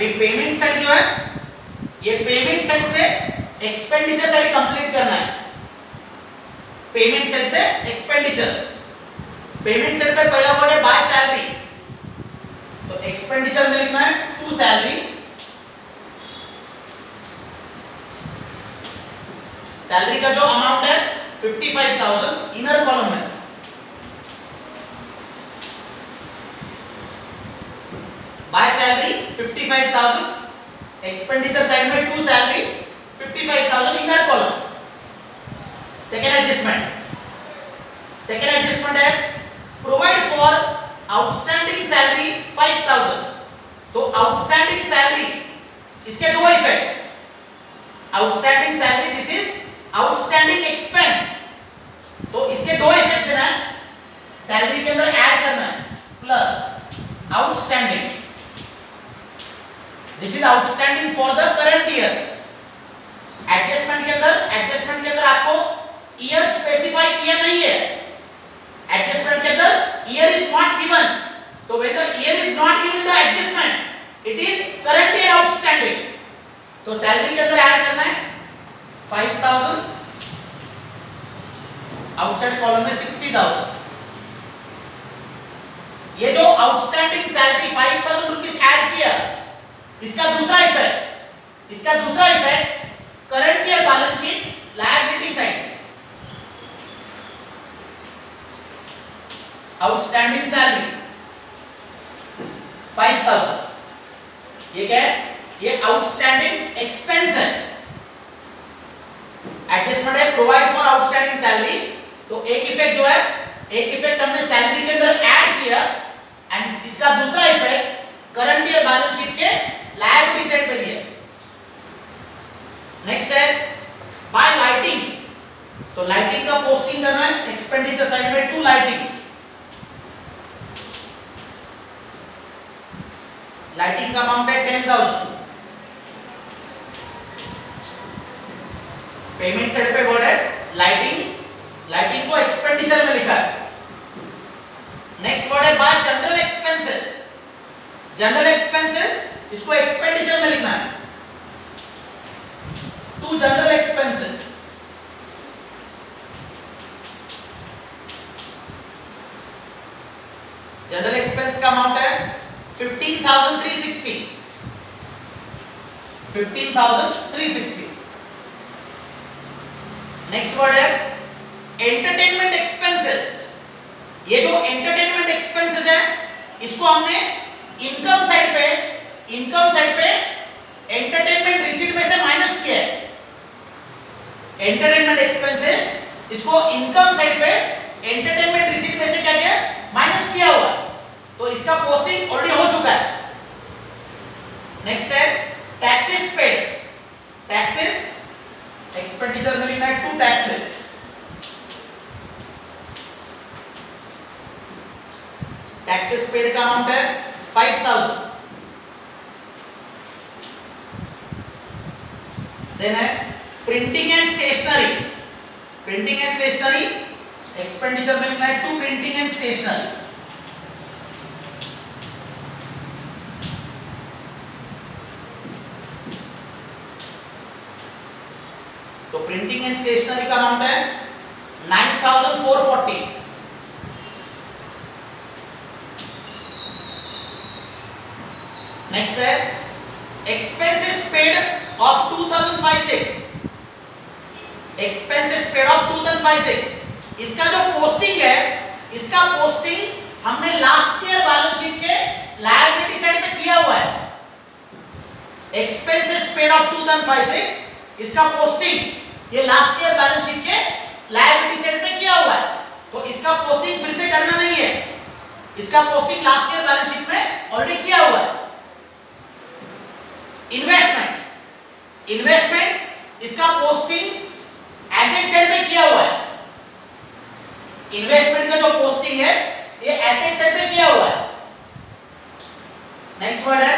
अभी payment side जो है, ये पेमेंट साइड से एक्सपेंडिचर साइड कंप्लीट करना है। पेमेंट साइड से एक्सपेंडिचर, पेमेंट साइड पे पहला वर्ड है बाय सैलरी, तो एक्सपेंडिचर में लिखना है टू सैलरी। सैलरी का जो अमाउंट है 55,000 इनर कॉलम में, बाय सैलरी 55,000, एक्सपेंडिचर साइड में to salary 55,000 inner column. Second adjustment, second adjustment है प्रोवाइड फॉर आउटस्टैंडिंग सैलरी 5,000। तो आउटस्टैंडिंग सैलरी, इसके दो effects, outstanding salary this is outstanding expense, तो इसके दो इफेक्ट्स देना है, सैलरी के अंदर ऐड करना है plus outstanding, this is outstanding for the current year. Adjustment के अंदर आपको ईयर स्पेसिफाई किया नहीं है, एडजस्टमेंट के अंदर ईयर इज नॉट गिवन, तो when the year is not given in the adjustment it is current year outstanding, तो सैलरी के अंदर ऐड करना है 5,000, आउटसाइड कॉलम में 60,000। ये जो आउटस्टैंडिंग सैलरी 5,000 रुपीस ऐड किया, इसका दूसरा effect current year balance sheet liability side, outstanding salary 5,000, ये क्या है, ये आउटस्टैंडिंग एक्सपेंस है। एडजस्टमेंट है प्रोवाइड फॉर आउटस्टैंडिंग सैलरी, तो एक इफेक्ट जो है, एक इफेक्ट हमने सैलरी के अंदर ऐड किया एंड इसका दूसरा effect current year balance sheet के लायबिलिटी साइड पे दिया। नेक्स्ट है बाय लाइटिंग, तो लाइटिंग का पोस्टिंग करना है एक्सपेंडिचर साइड में टू लाइटिंग, लाइटिंग का अमाउंट है 10,000। पेमेंट साइड पे वर्ड है लाइटिंग, लाइटिंग को एक्सपेंडिचर में लिखा है। नेक्स्ट वर्ड है by general expenses, general expenses इसको एक्सपेंडिचर में लिखना है, to general expenses. General expense का अमाउंट है 15,360, 15,360। नेक्स्ट वर्ड है एंटरटेनमेंट एक्सपेंसेस, ये जो एंटरटेनमेंट एक्सपेंसेस है इसको हमने इनकम साइड पे एंटरटेनमेंट रिसीट में से माइनस किया है। एंटरटेनमेंट एक्सपेंसेस इसको इनकम साइड पे एंटरटेनमेंट रिसीट में से क्या किया, माइनस किया हुआ, तो इसका पोस्टिंग ऑलरेडी हो चुका है। नेक्स्ट है टैक्सेस पेड, टैक्सेस एक्सपेंडिचर में लिखना है टू टैक्सेस, टैक्सेस पेड का अमाउंट है 5,000। देन है printing and stationery, printing and stationery expenditure में लिखना है टू प्रिंटिंग एंड स्टेशनरी, तो प्रिंटिंग एंड स्टेशनरी का अमाउंट है 9,440। नेक्स्ट है expenses paid of 2056, expenses paid of 2056, इसका जो पोस्टिंग है, इसका पोस्टिंग हमने लास्ट ईयर बैलेंस शीट के लायबिलिटी साइड पे किया हुआ है। एक्सपेंसेस पेड ऑफ 2056, इसका पोस्टिंग ये लास्ट ईयर बैलेंस शीट के लायबिलिटी साइड पे किया हुआ है, तो इसका पोस्टिंग फिर से करना नहीं है, इसका posting last year balance sheet में ऑलरेडी किया हुआ है। इन्वेस्टमेंट्स, इन्वेस्टमेंट इसका पोस्टिंग एसेट साइड पे किया हुआ है, इन्वेस्टमेंट का जो पोस्टिंग है ये एसेट साइड पे किया हुआ है। नेक्स्ट वर्ड है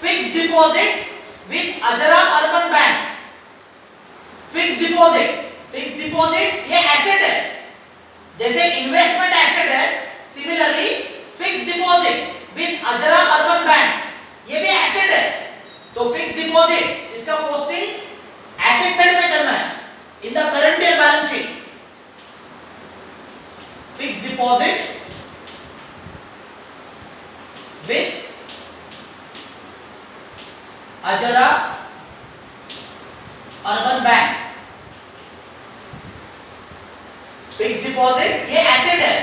fixed deposit with Ajara urban bank, fixed deposit, fixed deposit ये एसेट है, जैसे इन्वेस्टमेंट एसेट है, similarly fixed deposit with Ajara urban bank ये भी एसेट है, deposit with Ajara urban bank. Fix deposit ये एसेट है,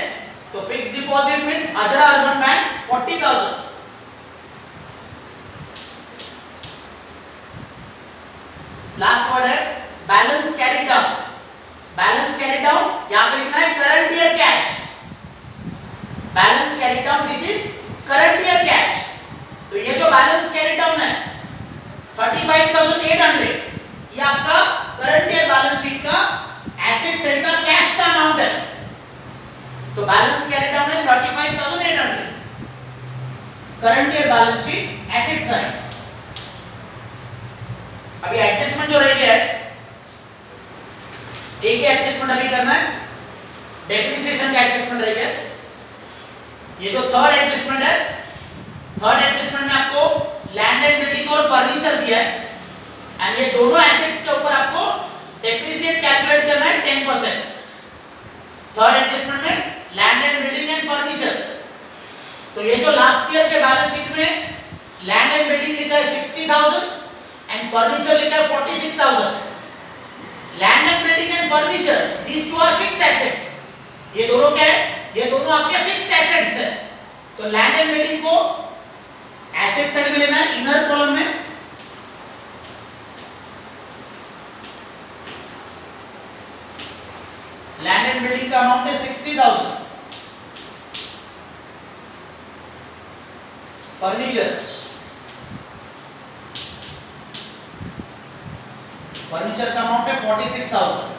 तो fix deposit with Ajara urban bank 40,000। Last word है balance carry down. Balance carry down यहां पे लिखना है current year cash. Balance carry down this is current year cash. तो ये जो बैलेंस कैरी डाउन है 35,800 ये आपका करंट ईयर बैलेंस शीट का एसेट साइड का कैश का अमाउंट है। तो बैलेंस कैरी डाउन है 35,800 current year balance sheet asset side. अभी एडजस्टमेंट जो रह गया है, एक ही एडजस्टमेंट अभी करना है, डेप्रिसिएशन का एडजस्टमेंट रह गया। ये जो थर्ड एडजस्टमेंट है, थर्ड एडजस्टमेंट में आपको लैंड एंड बिल्डिंग और फर्नीचर दिया है एंड ये दोनों एसेट्स के ऊपर आपको डेप्रिसिएट कैलकुलेट करना है 10%। थर्ड एडजस्टमेंट में land and building and furniture. तो ये जो लास्ट ईयर के बैलेंस शीट में लैंड एंड बिल्डिंग लिखा है 60,000 एंड फर्नीचर लिखा है 46,000। Land and building and furniture these two are fixed assets. ये दोनों क्या है? ये दोनों आपके फिक्स्ड एसेट्स है। तो लैंड एंड बिल्डिंग को एसेट साइड में लेना है इनर कॉलम में, लैंड एंड बिल्डिंग का अमाउंट है 60,000। फर्नीचर, फर्नीचर का अमाउंट है 46,000।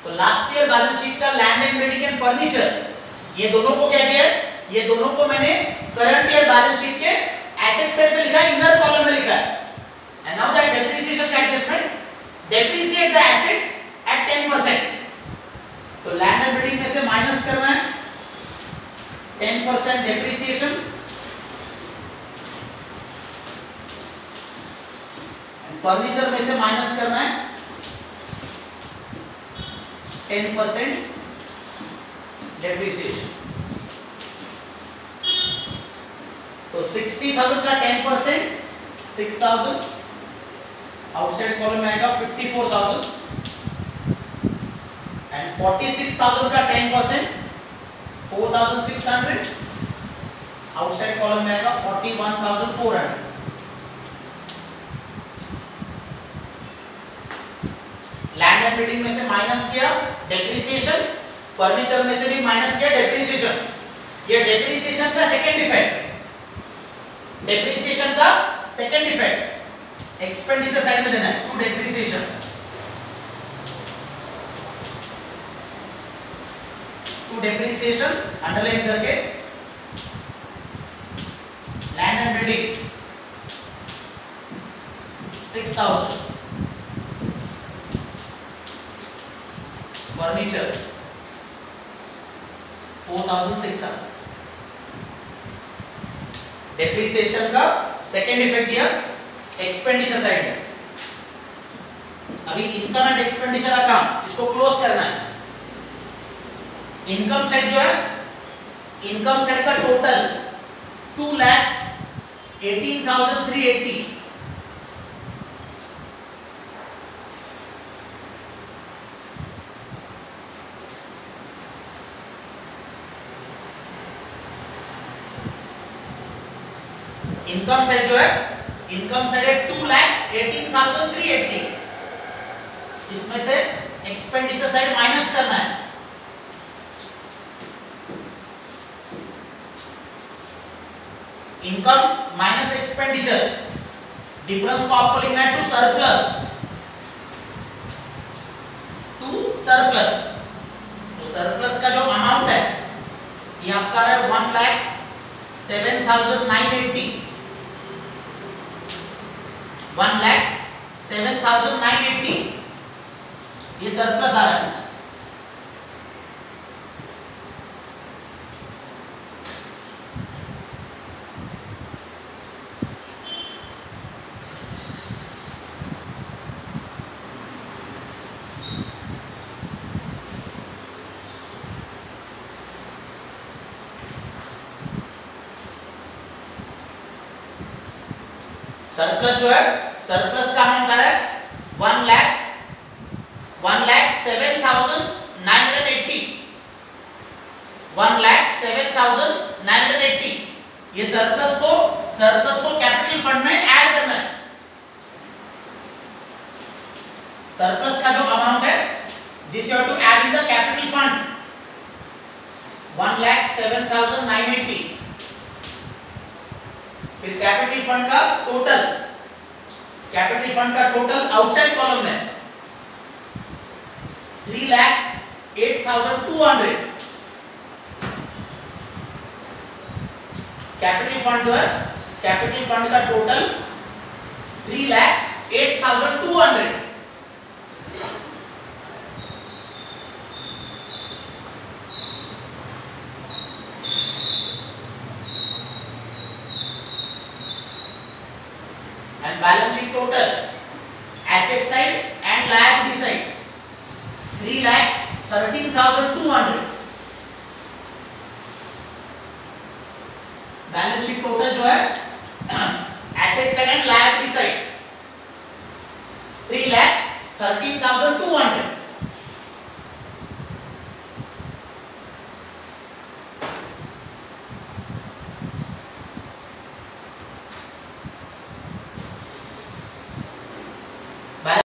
तो लास्ट ईयर बैलेंस शीट का land and building and furniture ये दोनों को क्या किया है? ये दोनों को मैंने करंट ईयर बैलेंस शीट के एसेट साइड पे लिखा है, इनर कॉलम में लिखा है। एंड नाउ दैट डेप्रिसिएशन का adjustment, depreciate the assets at 10%। तो लैंड एंड बिल्डिंग में से माइनस करना है 10% डेप्रिसिएशन एंड फर्नीचर में से माइनस करना है 10% डेप्रिसिएशन। तो 60,000 का 10% 6,000, आउटसाइड कॉलम में आएगा 54,000 एंड 46,000 का 10% 4,600, आउटसाइड कॉलम में आएगा 41,400। लैंड एंड बिल्डिंग में से माइनस किया डेप्रिसिएशन, फर्नीचर में से भी माइनस किया डेप्रिसिएशन। ये डेप्रिसिएशन का सेकंड इफेक्ट, डेप्रिसिएशन का सेकंड इफेक्ट एक्सपेंडिचर साइड में देना है to depreciation. To depreciation underline करके land and building 6,000, furniture 4,600। Depreciation का सेकेंड इफेक्ट दिया एक्सपेंडिचर साइड में। अभी इनकम एंड एक्सपेंडिचर अकाउंट इसको क्लोज करना है। इनकम साइड जो है, इनकम साइड का टोटल 2,18,380। इनकम साइड जो है, इनकम साइड है 2,18,380। इसमें से एक्सपेंडिचर साइड माइनस करना है। इनकम माइनस एक्सपेंडिचर, डिफरेंस को आपको लिखना है टू सरप्लस, टू सरप्लस। तो सरप्लस का जो अमाउंट है ये आपका है 1,07,980, 1,07,980 ये सरप्लस आ रहा है। सरप्लस जो है, सरप्लस का अमाउंट आ रहा है 1,07,980, 1,07,980। ये सरप्लस को कैपिटल फंड में ऐड करना है। सरप्लस का जो अमाउंट है, this you have to add in the capital fund, 1,07,980। फिर कैपिटल फंड का टोटल आउटसाइड कॉलम में 3,08,200। कैपिटल फंड जो है, कैपिटल फंड का total 3,08,200। and balance sheet total, asset side and liability side, 3,13,200। Balance sheet total जो है asset side and liability side 3,13,200।